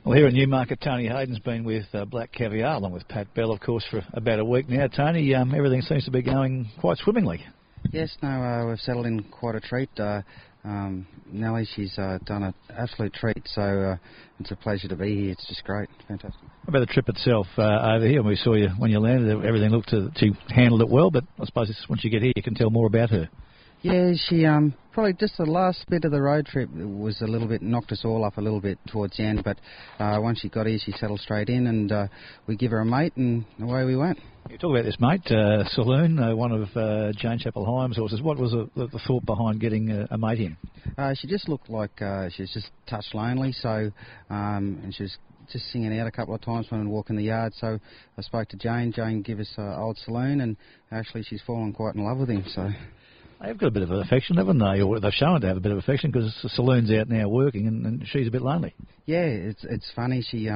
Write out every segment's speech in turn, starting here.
Well, here in Newmarket, Tony Haydon's been with Black Caviar, along with Pat Bell, of course, for about a week now. Tony, everything seems to be going quite swimmingly. Yes, no, we've settled in quite a treat. Nellie, she's done an absolute treat, so it's a pleasure to be here. It's just great, fantastic. What about the trip itself over here? We saw you when you landed, everything looked to she handled it well, but I suppose once you get here you can tell more about her. Yeah, she probably just the last bit of the road trip was a little bit, knocked us all up a little bit towards the end, but once she got here she settled straight in, and we give her a mate and away we went. You talk about this mate, Saloon, one of Jane Chapel-Hyam's horses. What was the thought behind getting a mate in? She just looked like she was just touched lonely, so and she was just singing out a couple of times when we walk in the yard, so I spoke to Jane. Jane gave us old Saloon, and actually she's fallen quite in love with him, so... They've got a bit of affection, haven't they? Or they've shown to have a bit of affection because the Saloon's out now working and she's a bit lonely. Yeah, it's funny. She's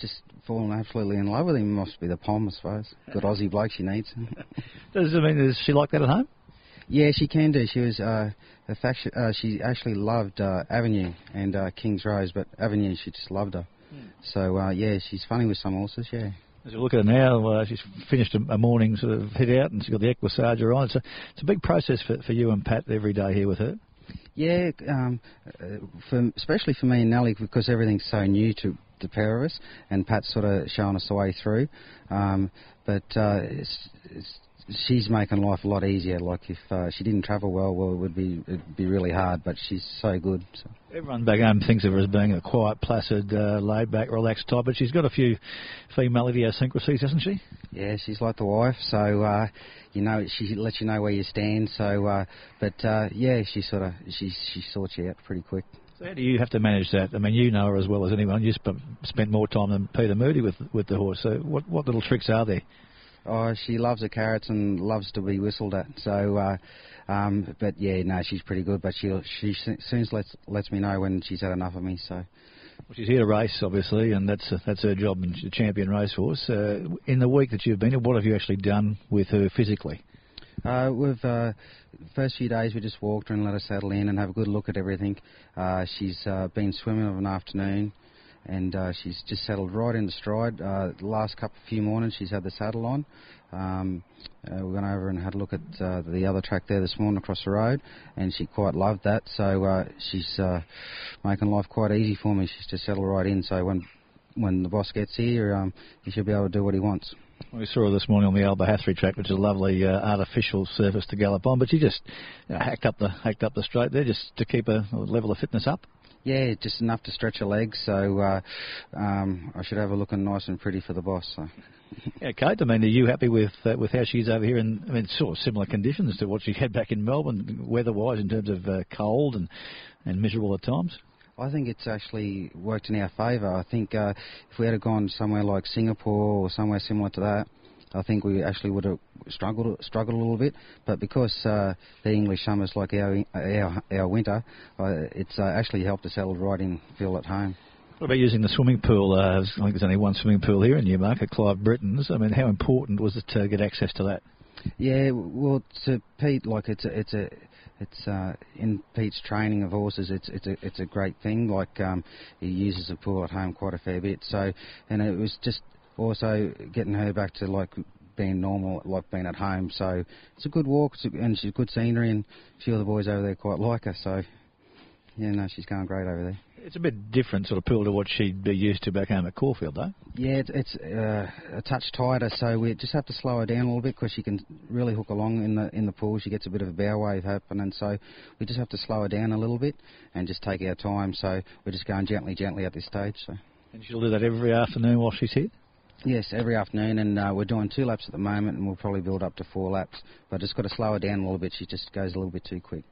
just fallen absolutely in love with him. Must be the pom, I suppose. Good Aussie bloke she needs. Does she like that at home? Yeah, she can do. She was she actually loved Avenue and King's Rose, but Avenue she just loved her. So yeah, she's funny with some horses. Yeah. As you look at her now, she's finished a morning sort of hit out and she's got the Equisarger on. It's a big process for you and Pat every day here with her. Yeah, especially for me and Nellie, because everything's so new to the pair of us, and Pat's sort of showing us the way through. But she's making life a lot easier. Like if she didn't travel well, it'd be really hard. But she's so good. So. Everyone back home thinks of her as being a quiet, placid, laid-back, relaxed type, but she's got a few female idiosyncrasies, hasn't she? Yeah, she's like the wife, so she lets you know where you stand. So, yeah, she sorts you out pretty quick. So how do you have to manage that? I mean, you know her as well as anyone. You spent more time than Peter Moody with the horse. So, what little tricks are there? Oh, she loves the carrots and loves to be whistled at. So, but yeah, no, she's pretty good. But she soon lets me know when she's had enough of me. So, well, she's here to race, obviously, and that's her job, and she's a champion racehorse. In the week that you've been here, what have you actually done with her physically? First few days we just walked her and let her settle in and have a good look at everything. She's been swimming of an afternoon. And she's just settled right into stride. The last few mornings she's had the saddle on. We went over and had a look at the other track there this morning across the road, and she quite loved that. So she's making life quite easy for me. She's just settled right in. So when the boss gets here, he should be able to do what he wants. We saw her this morning on the Albahathry track, which is a lovely artificial surface to gallop on, but she just hacked up the straight there just to keep a level of fitness up. Yeah, just enough to stretch her legs, so I should have her looking nice and pretty for the boss. So. Yeah, Kate, I mean, are you happy with how she's over here? And I mean, sort of similar conditions to what she had back in Melbourne, weather-wise, in terms of cold and miserable at times? I think it's actually worked in our favour. I think if we had gone somewhere like Singapore or somewhere similar to that, I think we actually would have struggled a little bit. But because the English summer's like our winter, it's actually helped us settle right in, feel at home. What about using the swimming pool? I think there's only one swimming pool here in Newmarket, Clive Britton's. I mean, how important was it to get access to that? Yeah, well, to Pete, like it's in Pete's training of horses, it's a great thing. Like he uses the pool at home quite a fair bit. So, and it was just also getting her back to like being normal, like being at home. So it's a good walk, and she's good scenery, and a few of the boys over there quite like her. So yeah, no, she's going great over there. It's a bit different sort of pool to what she'd be used to back home at Caulfield, though. Yeah, it's a touch tighter, so we just have to slow her down a little bit because she can really hook along in the pool. She gets a bit of a bow wave happening, so we just have to slow her down a little bit and just take our time. So we're just going gently at this stage. So. And she'll do that every afternoon while she's here? Yes, every afternoon, and we're doing 2 laps at the moment, and we'll probably build up to 4 laps. But just got to slow her down a little bit. She just goes a little bit too quick.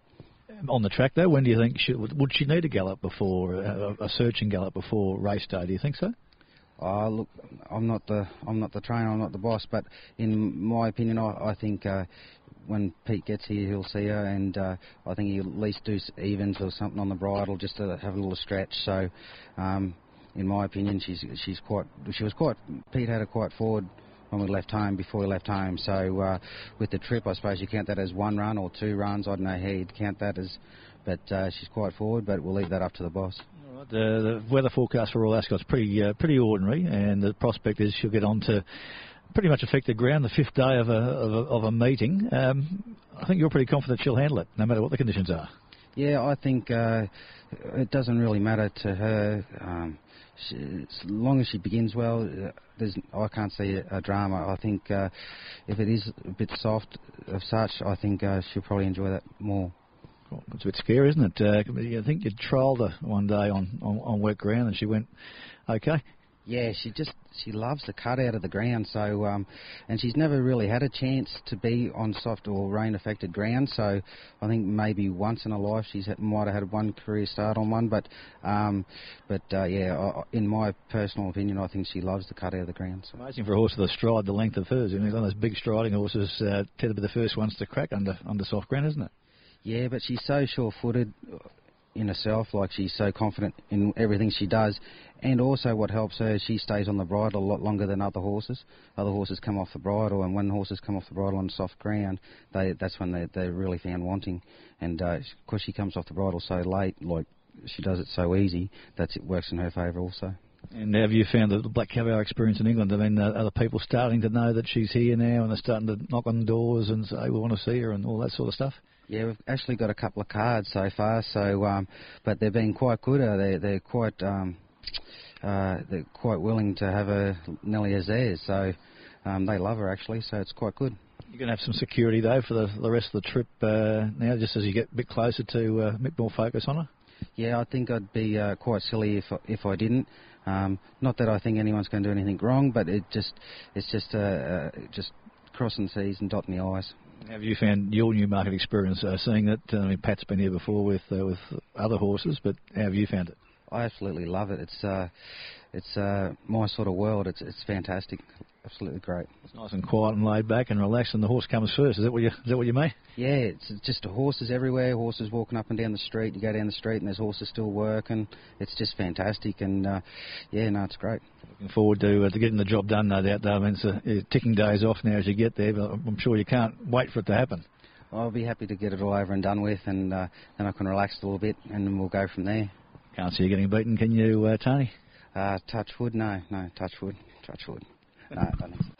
On the track, though, when do you think would she need a gallop before a searching gallop before race day? Do you think so? Look, I'm not the trainer, I'm not the boss, but in my opinion, I think when Pete gets here, he'll see her, and I think he'll at least do evens or something on the bridle just to have a little stretch. So, in my opinion, Pete had her quite forward when we left home, before we left home. So with the trip, I suppose you count that as 1 run or 2 runs. I don't know how you'd count that as, but she's quite forward, but we'll leave that up to the boss. All Well, the weather forecast for Royal Ascot's pretty ordinary, and the prospect is she'll get on to pretty much affected ground the fifth day of a meeting. I think you're pretty confident she'll handle it, no matter what the conditions are. Yeah, I think it doesn't really matter to her. As long as she begins well, I can't see a drama. I think if it is a bit soft of such, I think she'll probably enjoy that more. Well, it's a bit scary, isn't it? I think you trialled her one day on wet ground and she went okay. Yeah, she loves the cut out of the ground. So, and she's never really had a chance to be on soft or rain-affected ground. So, I think maybe once in her life might have had one career start on one. But yeah, in my personal opinion, I think she loves the cut out of the ground. So. Amazing for a horse with a stride the length of hers. One of those big striding horses tend to be the first ones to crack under soft ground, isn't it? Yeah, but she's so sure-footed in herself, like she's so confident in everything she does, and also what helps her is she stays on the bridle a lot longer than other horses. Other horses come off the bridle, and when horses come off the bridle on soft ground, that's when they're really found wanting. And because she comes off the bridle so late, like she does it so easy, it works in her favour also. And have you found the Black Caviar experience in England? I mean, are the people starting to know that she's here now, and they're starting to knock on doors and say, we want to see her and all that sort of stuff? Yeah, we've actually got a couple of cards so far. So, but they've been quite good. They're quite willing to have her nearly as theirs. So, they love her actually. So it's quite good. You're going to have some security though for the rest of the trip now, just as you get a bit closer to a bit more focus on her. Yeah, I think I'd be quite silly if I didn't. Not that I think anyone's going to do anything wrong, but it's just crossing the T's and dotting the I's. Have you found your Newmarket experience seeing that? I mean, Pat's been here before with other horses, but how have you found it? I absolutely love it. It's my sort of world. It's fantastic. Absolutely great. It's nice and quiet and laid back and relaxed, and the horse comes first. Is that what you mean? Yeah, it's just horses everywhere. Horses walking up and down the street. You go down the street and there's horses still working. It's just fantastic, and it's great. Looking forward to getting the job done, no doubt. Though. I mean, it's ticking days off now as you get there, but I'm sure you can't wait for it to happen. I'll be happy to get it all over and done with, and then I can relax a little bit, and then we'll go from there. Can't see you getting beaten, can you, Tony? Touch wood? No, touch wood. No, I don't think so.